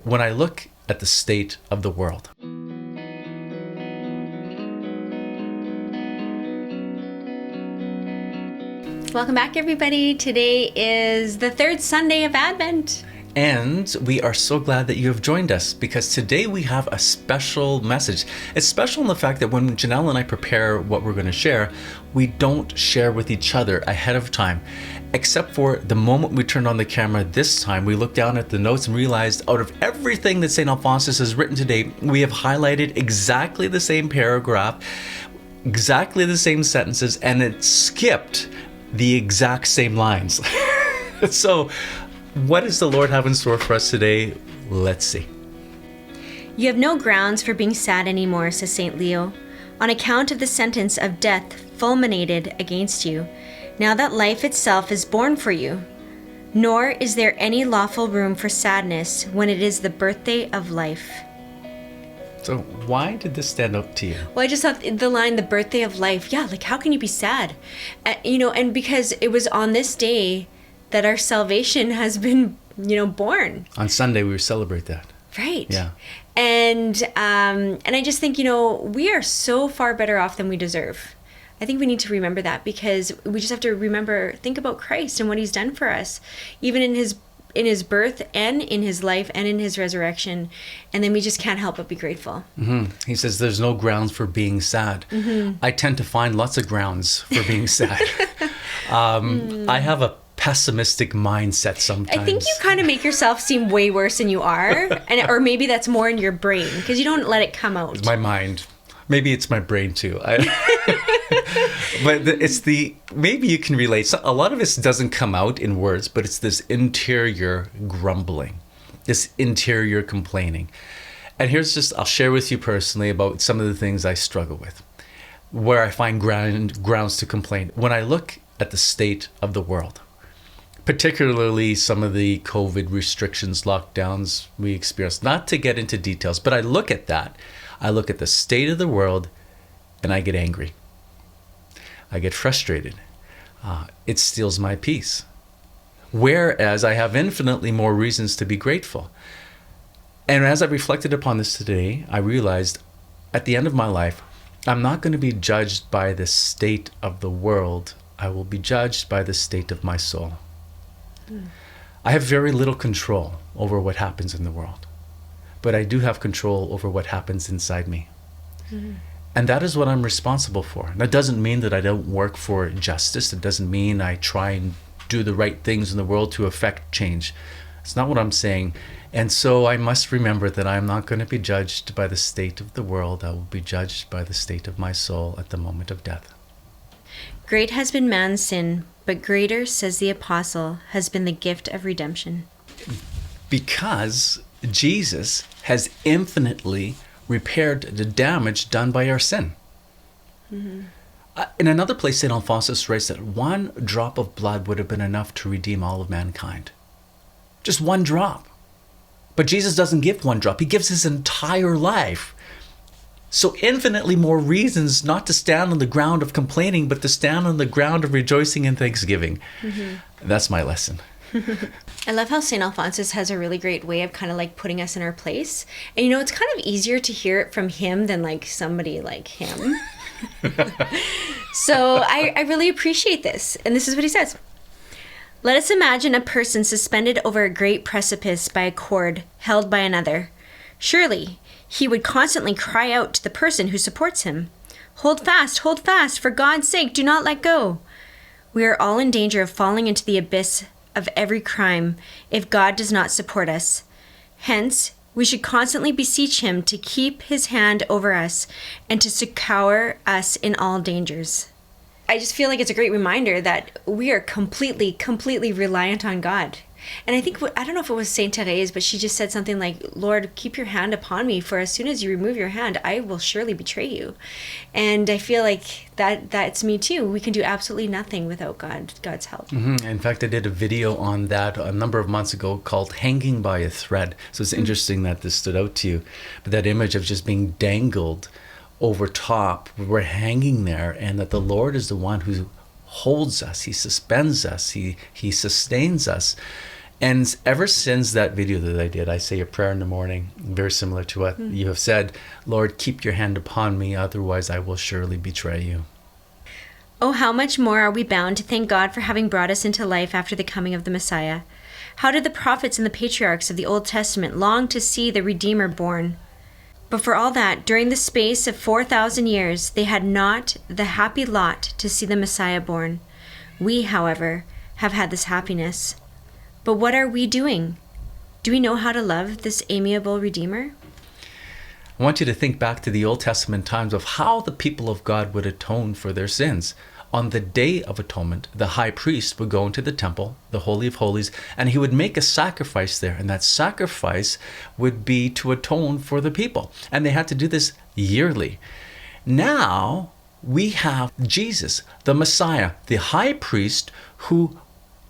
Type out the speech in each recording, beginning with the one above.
When I look at the state of the world, Welcome back, everybody. Today is the third Sunday of Advent. and we are so glad that you have joined us because today we have a special message. It's special in the fact that when Janelle and I prepare what we're going to share, we don't share with each other ahead of time. Except for the moment we turned on the camera this time, we looked down at the notes and realized out of everything that St. Alphonsus has written today, we have highlighted exactly the same paragraph, exactly the same sentences, and it skipped the exact same lines. So, what does the Lord have in store for us today? Let's see. You have no grounds for being sad anymore, says St. Leo, on account of the sentence of death fulminated against you, now that life itself is born for you. Nor is there any lawful room for sadness when it is the birthday of life. So, why did this stand out to you? Well, I just thought the line, the birthday of life. Yeah, like how can you be sad? And because it was on this day that our salvation has been, born. On Sunday, we celebrate that. Right. Yeah. And I just think, we are so far better off than we deserve. I think we need to remember that because we just have to think about Christ and what he's done for us, even in his birth and in his life and in his resurrection. And then we just can't help but be grateful. Mm-hmm. He says there's no grounds for being sad. Mm-hmm. I tend to find lots of grounds for being sad. I have a pessimistic mindset sometimes. I think you kind of make yourself seem way worse than you are. Or maybe that's more in your brain because you don't let it come out. My mind. Maybe it's my brain too. But maybe you can relate. So a lot of this doesn't come out in words, but it's this interior grumbling, this interior complaining. And I'll share with you personally about some of the things I struggle with, where I find grounds to complain. When I look at the state of the world, particularly some of the COVID restrictions, lockdowns we experienced, not to get into details, but I look at that. I look at the state of the world and I get angry. I get frustrated. It steals my peace. Whereas I have infinitely more reasons to be grateful. And as I reflected upon this today, I realized at the end of my life, I'm not going to be judged by the state of the world. I will be judged by the state of my soul. I have very little control over what happens in the world. But I do have control over what happens inside me. Mm-hmm. And that is what I'm responsible for. That doesn't mean that I don't work for justice. It doesn't mean I try and do the right things in the world to affect change. It's not what I'm saying. And so I must remember that I'm not going to be judged by the state of the world. I will be judged by the state of my soul at the moment of death. Great has been man's sin, but greater, says the apostle, has been the gift of redemption. Because Jesus has infinitely repaired the damage done by our sin. Mm-hmm. In another place, St. Alphonsus writes that one drop of blood would have been enough to redeem all of mankind. Just one drop. But Jesus doesn't give one drop. He gives his entire life. So infinitely more reasons not to stand on the ground of complaining, but to stand on the ground of rejoicing and thanksgiving. Mm-hmm. That's my lesson. I love how St. Alphonsus has a really great way of kind of like putting us in our place. And it's kind of easier to hear it from him than like somebody like him. So I really appreciate this. And this is what he says. Let us imagine a person suspended over a great precipice by a cord held by another. Surely he would constantly cry out to the person who supports him. Hold fast, for God's sake, do not let go. We are all in danger of falling into the abyss of every crime if God does not support us. Hence, we should constantly beseech him to keep his hand over us and to succor us in all dangers. I just feel like it's a great reminder that we are completely reliant on God. And I think, I don't know if it was Saint Therese, but she just said something like, Lord, keep your hand upon me, for as soon as you remove your hand, I will surely betray you. And I feel like that's me too. We can do absolutely nothing without God's help. Mm-hmm. In fact, I did a video on that a number of months ago called Hanging by a Thread. So it's interesting that this stood out to you. But that image of just being dangled over top, we're hanging there, and that the Lord is the one who holds us, he suspends us, he sustains us. And ever since that video that I did, I say a prayer in the morning, very similar to what you have said. Lord, keep your hand upon me, otherwise I will surely betray you. Oh, how much more are we bound to thank God for having brought us into life after the coming of the Messiah? How did the prophets and the patriarchs of the Old Testament long to see the Redeemer born? But for all that, during the space of 4,000 years, they had not the happy lot to see the Messiah born. We, however, have had this happiness. But what are we doing? Do we know how to love this amiable Redeemer? I want you to think back to the Old Testament times of how the people of God would atone for their sins. On the Day of Atonement, the high priest would go into the temple, the Holy of Holies, and he would make a sacrifice there. And that sacrifice would be to atone for the people. And they had to do this yearly. Now we have Jesus, the Messiah, the high priest, who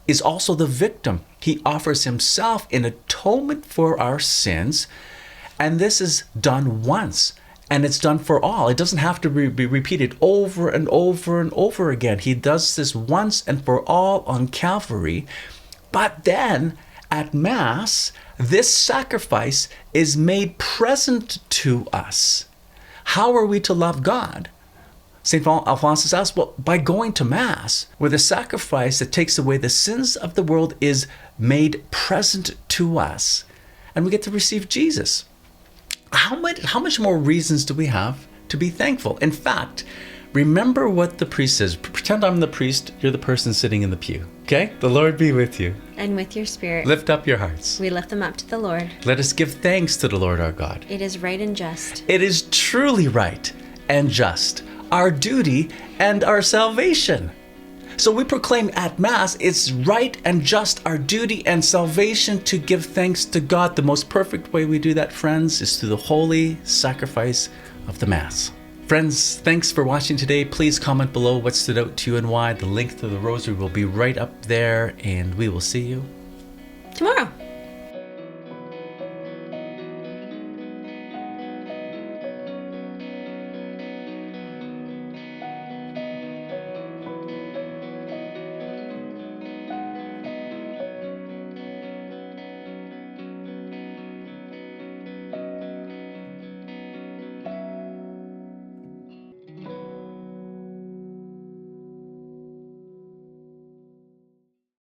is also the victim. He offers himself in atonement for our sins. And this is done once. And it's done for all. It doesn't have to be repeated over and over and over again. He does this once and for all on Calvary. But then at Mass, this sacrifice is made present to us. How are we to love God? St. Alphonsus asks, well, by going to Mass, where the sacrifice that takes away the sins of the world is made present to us, and we get to receive Jesus. How much more reasons do we have to be thankful? In fact, remember what the priest says. Pretend I'm the priest, you're the person sitting in the pew. Okay? The Lord be with you. And with your spirit. Lift up your hearts. We lift them up to the Lord. Let us give thanks to the Lord our God. It is right and just. It is truly right and just, our duty and our salvation. So we proclaim at Mass, it's right and just, our duty and salvation to give thanks to God. The most perfect way we do that, friends, is through the holy sacrifice of the Mass. Friends, thanks for watching today. Please comment below what stood out to you and why. The link to the rosary will be right up there, and we will see you tomorrow.